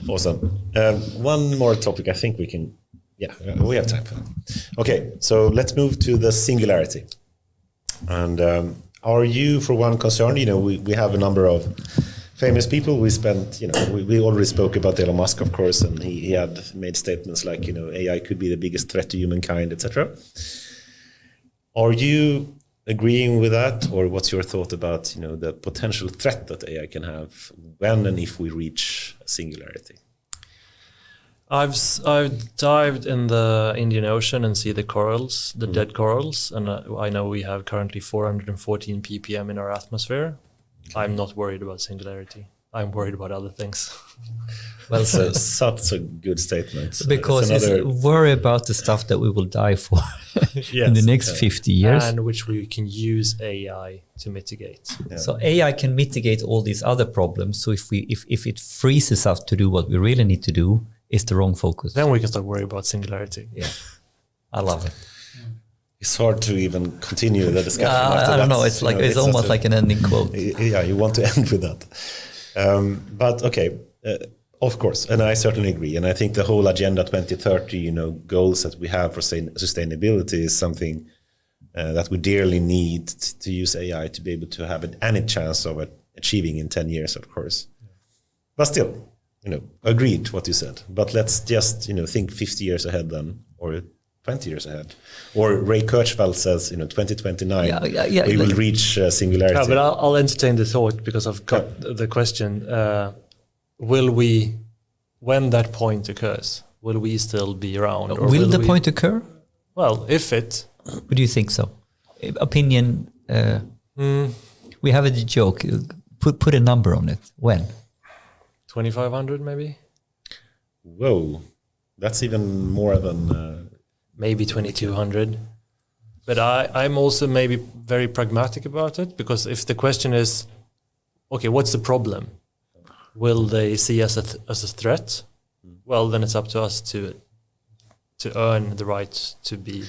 Awesome. One more topic I think we can, we have time for that. Okay, so let's move to the singularity. And are you, for one, concerned? We have a number of famous people. We spent, we already spoke about Elon Musk, of course, and he had made statements like, AI could be the biggest threat to humankind, etc. Are you agreeing with that, or what's your thought about, the potential threat that AI can have when and if we reach singularity? I've dived in the Indian Ocean and see the corals, the dead corals, and I know we have currently 414 ppm in our atmosphere. I'm not worried about singularity. I'm worried about other things. Well, such a good statement. Because it's worry about the stuff that we will die for in the next 50 years. And which we can use AI to mitigate. Yeah. So AI can mitigate all these other problems. So if it freezes us to do what we really need to do, it's the wrong focus. Then we can start worrying about singularity. Yeah, I love it. It's hard to even continue the discussion. I don't know. It's like it's almost like an ending quote. Yeah, you want to end with that. But okay, of course, and I certainly agree. And I think the whole Agenda 2030, goals that we have for sustainability is something that we dearly need to use AI to be able to have any chance of achieving in 10 years, of course. But still, agreed what you said. But let's just, think 50 years ahead then, or 20 years ahead. Or Ray Kurzweil says, 2029, we will reach singularity. Yeah, but I'll entertain the thought because I've got the question. Will we, when that point occurs, will we still be around? Or will the point occur? Well, if it... Would you think so? Opinion, we have a joke. Put a number on it. When? 2500 maybe? Whoa, that's even more than... maybe 2200. But I'm also maybe very pragmatic about it, because if the question is, okay, what's the problem? Will they see us as a threat? Well, then it's up to us to earn the right to be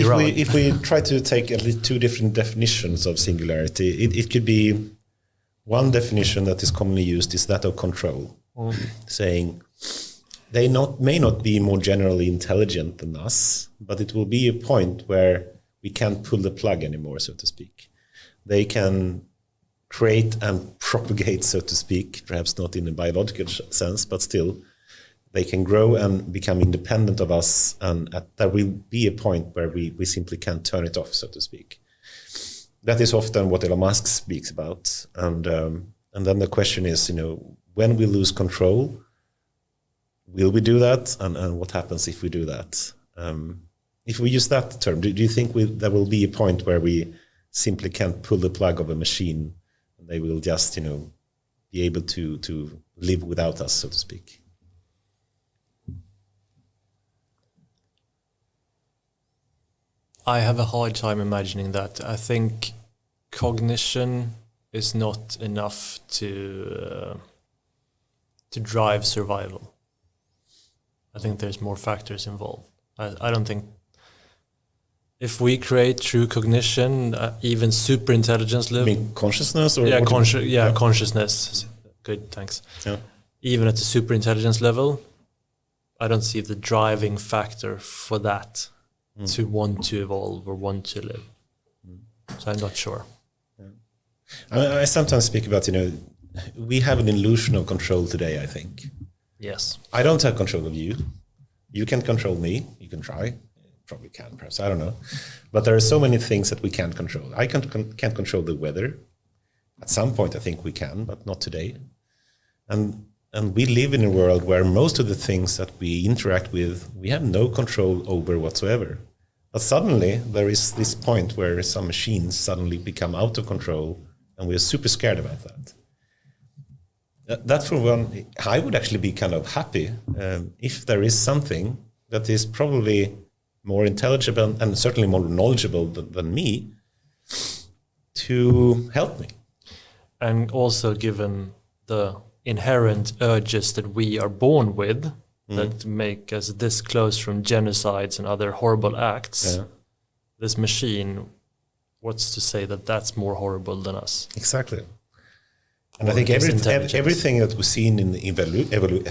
around. If we try to take at least two different definitions of singularity, it could be one definition that is commonly used is that of control, saying they may not be more generally intelligent than us, but it will be a point where we can't pull the plug anymore, so to speak. They can create and propagate, so to speak, perhaps not in a biological sense, but still, they can grow and become independent of us, and there will be a point where we simply can't turn it off, so to speak. That is often what Elon Musk speaks about, and then the question is, when we lose control, will we do that, and what happens if we do that? If we use that term, do you think there will be a point where we simply can't pull the plug of a machine, and they will just, be able to live without us, so to speak? I have a hard time imagining that. I think cognition is not enough to drive survival. I think there's more factors involved. I don't think if we create true cognition, even super intelligence level. You mean consciousness? Or consciousness. Good, thanks. Yeah. Even at the super intelligence level, I don't see the driving factor for that to want to evolve or want to live. So I'm not sure. Yeah. I sometimes speak about, we have an illusion of control today, I think. Yes. I don't have control of you. You can't control me. You can try. Probably can, perhaps. I don't know. But there are so many things that we can't control. I can't control the weather. At some point, I think we can, but not today. And we live in a world where most of the things that we interact with, we have no control over whatsoever. But suddenly, there is this point where some machines suddenly become out of control, and we're super scared about that. That for one, I would actually be kind of happy if there is something that is probably more intelligible and certainly more knowledgeable than me to help me. And also given the inherent urges that we are born with that make us this close from genocides and other horrible acts, this machine, what's to say that that's more horrible than us? Exactly. And I think everything that we've seen in the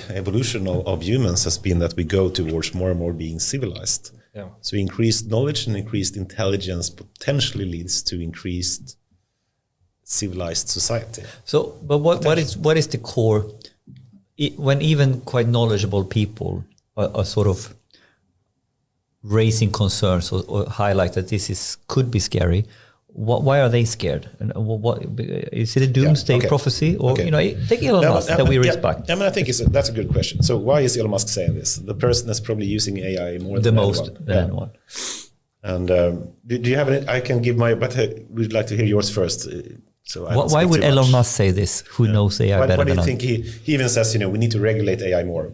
evolution of humans has been that we go towards more and more being civilized. Yeah. So increased knowledge and increased intelligence potentially leads to increased civilized society. So, but what is the core? When even quite knowledgeable people are sort of raising concerns or highlight that this could be scary, why are they scared? And what is it a doomsday prophecy, or take Elon Musk that we respect? I mean, I think that's a good question. So why is Elon Musk saying this? The person that's probably using AI more than anyone. And do you have any? I can give my, but we'd like to hear yours first. So why would Elon Musk say this? Who knows AI better than us? Why do you think he even says, we need to regulate AI more?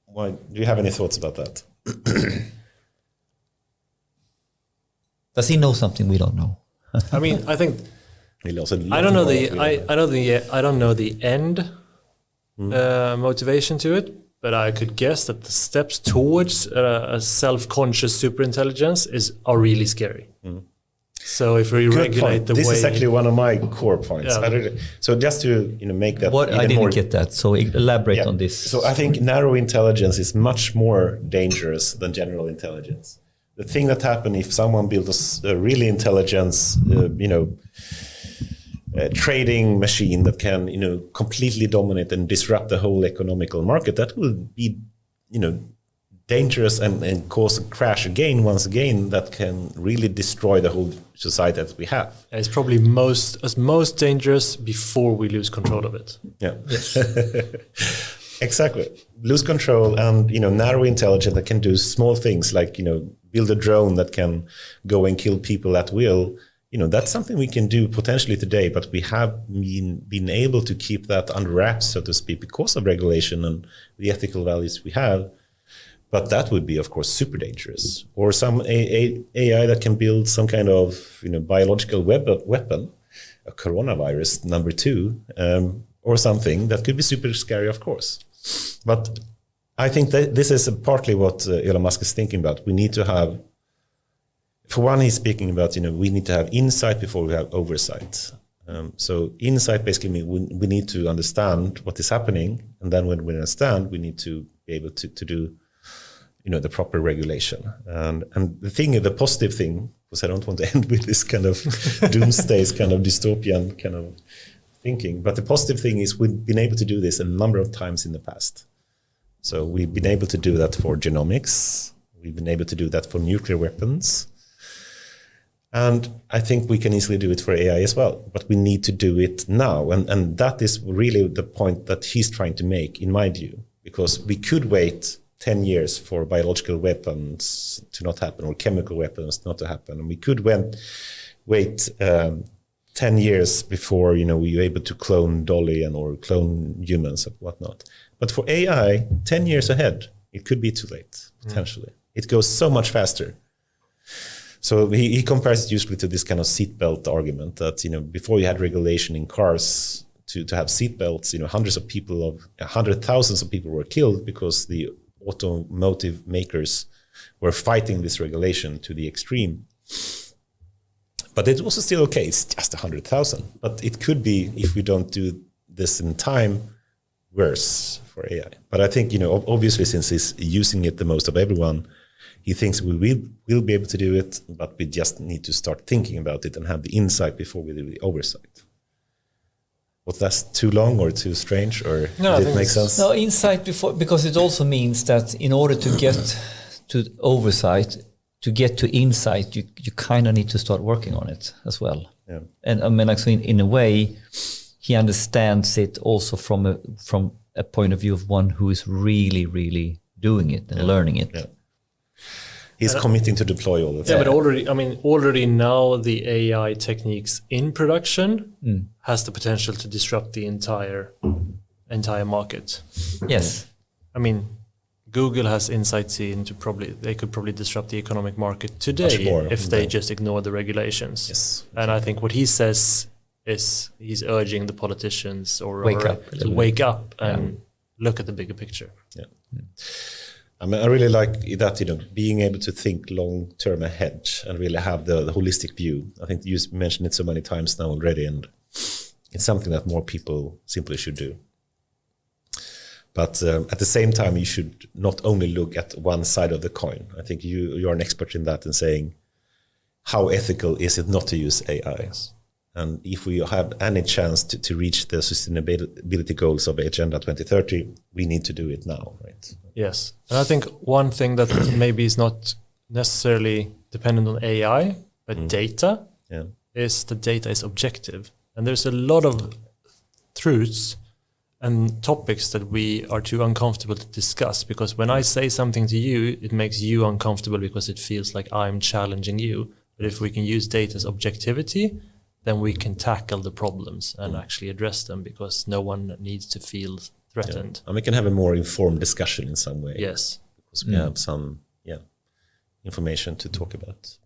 Why? Do you have any thoughts about that? Does he know something we don't know? I mean, I think I don't know the end motivation to it, but I could guess that the steps towards a self-conscious superintelligence are really scary. So if we regulate the way, this is actually one of my core points. Yeah. So just to make that I didn't get that. So elaborate on this. So I think narrow intelligence is much more dangerous than general intelligence. The thing that happens if someone builds a really intelligence, trading machine that can, completely dominate and disrupt the whole economical market, that will be, dangerous and cause a crash once again, that can really destroy the whole society that we have. It's probably most dangerous before we lose control of it. Yeah. Yes. Exactly. Lose control and, narrow intelligence that can do small things like, build a drone that can go and kill people at will. That's something we can do potentially today, but we have been able to keep that under wraps, so to speak, because of regulation and the ethical values we have. But that would be, of course, super dangerous. Or some AI that can build some kind of, biological weapon, a coronavirus number 2, or something that could be super scary, of course. But I think that this is partly what Elon Musk is thinking about. We need to have, for one, he's speaking about, we need to have insight before we have oversight. So insight basically means we need to understand what is happening. And then when we understand, we need to be able to do, the proper regulation. And the positive thing, because I don't want to end with this kind of doomsday kind of dystopian kind of thinking, but the positive thing is we've been able to do this a number of times in the past. So we've been able to do that for genomics. We've been able to do that for nuclear weapons. And I think we can easily do it for AI as well, but we need to do it now. And that is really the point that he's trying to make, in my view, because we could wait 10 years for biological weapons to not happen or chemical weapons not to happen. And we could wait 10 years before, we were able to clone Dolly or clone humans and whatnot. But for AI, 10 years ahead, it could be too late, potentially. It goes so much faster. So he compares it usually to this kind of seatbelt argument that, before you had regulation in cars to have seatbelts, thousands of people were killed because the automotive makers were fighting this regulation to the extreme. But it's also still okay. It's just 100,000. But it could be, if we don't do this in time, worse for AI. But I think, obviously, since he's using it the most of everyone, he thinks we will be able to do it, but we just need to start thinking about it and have the insight before we do the oversight. Was that too long or too strange, or did it make sense? No, insight before, because it also means that in order to get to oversight, to get to insight, you kind of need to start working on it as well. Yeah. And I mean, like, so in a way, he understands it also from a point of view of one who is really, really doing it and learning it. Yeah. He's committing to deploy all the time. Yeah, but already now the AI techniques in production has the potential to disrupt the entire market. Yes. I mean, Google has insights into they could probably disrupt the economic market today if they just ignore the regulations. Yes. And I think what he says is he's urging the politicians to wake up and look at the bigger picture. Yeah. I mean, I really like that, being able to think long term ahead and really have the holistic view. I think you mentioned it so many times now already, and It's something that more people simply should do. But at the same time, you should not only look at one side of the coin. I think you're an expert in that, in saying, how ethical is it not to use AI? Yes. And if we have any chance to reach the sustainability goals of Agenda 2030, we need to do it now, right? Yes. And I think one thing that maybe is not necessarily dependent on AI, but data, is the data is objective. And there's a lot of truths and topics that we are too uncomfortable to discuss, because when I say something to you, it makes you uncomfortable because it feels like I'm challenging you. But if we can use data's objectivity, then we can tackle the problems and actually address them, because no one needs to feel threatened. And we can have a more informed discussion in some way. Yes. Because we have some information to talk about.